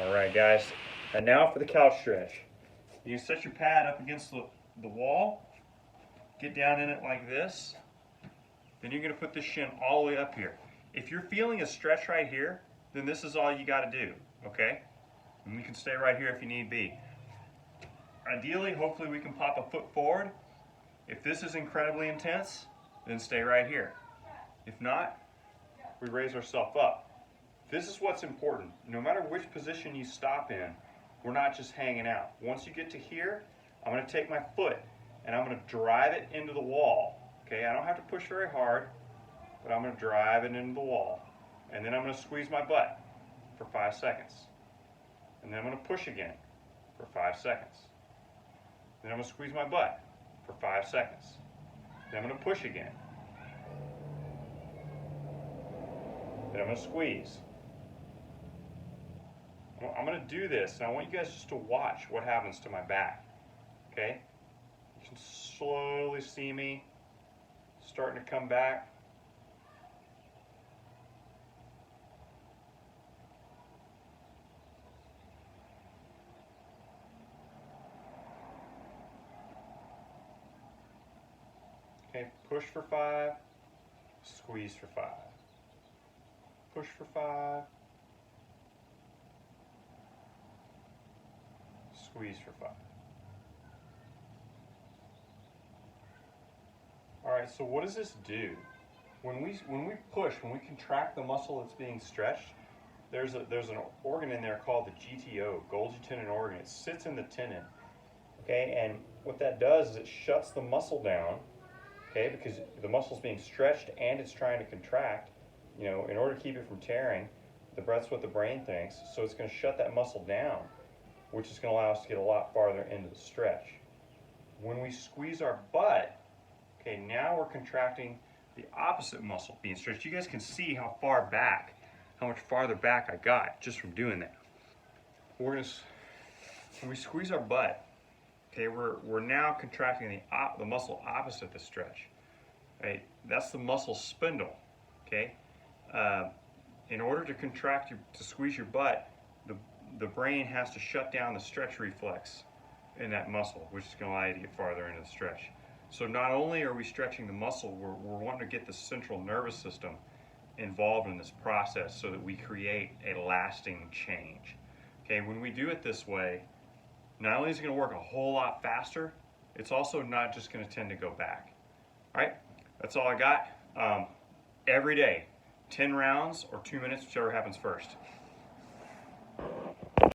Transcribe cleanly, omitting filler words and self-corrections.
All right, guys. And now for the couch stretch. You set your pad up against the wall, get down in it like this. Then you're going to put the shin all the way up here. If you're feeling a stretch right here, then this is all you got to do, okay? And you can stay right here if you need be. Ideally, hopefully we can pop a foot forward. If this is incredibly intense, then stay right here. If not, we raise ourselves up. This is what's important. No matter which position you stop in, we're not just hanging out. Once you get to here, I'm going to take my foot and I'm going to drive it into the wall. Okay, I don't have to push very hard, but I'm going to drive it into the wall. And then I'm going to squeeze my butt for 5 seconds. And then I'm going to push again for 5 seconds. Then I'm going to squeeze my butt for 5 seconds. Then I'm going to push again. Then I'm going to squeeze. I'm going to do this, and I want you guys just to watch what happens to my back. Okay? You can slowly see me starting to come back. Okay, push for 5, squeeze for 5. Push for 5, squeeze for 5. All right, so what does this do? When we push, when we contract the muscle that's being stretched, there's an organ in there called the GTO, Golgi tendon organ. It sits in the tendon. Okay, and what that does is it shuts the muscle down. Okay, because the muscle's being stretched and it's trying to contract. You know, in order to keep it from tearing, that's what the brain thinks. So it's going to shut that muscle down, which is going to allow us to get a lot farther into the stretch. When we squeeze our butt, okay, now we're contracting the opposite muscle being stretched. You guys can see how far back, how much farther back I got just from doing that. When we squeeze our butt, okay, we're now contracting the muscle opposite the stretch. Right? That's the muscle spindle. Okay. In order to to squeeze your butt, the brain has to shut down the stretch reflex in that muscle, which is going to allow you to get farther into the stretch. So not only are we stretching the muscle, we're wanting to get the central nervous system involved in this process so that we create a lasting change. Okay, when we do it this way, not only is it going to work a whole lot faster, it's also not just going to tend to go back. All right, that's all I got. Every day, 10 rounds or 2 minutes, whichever happens first.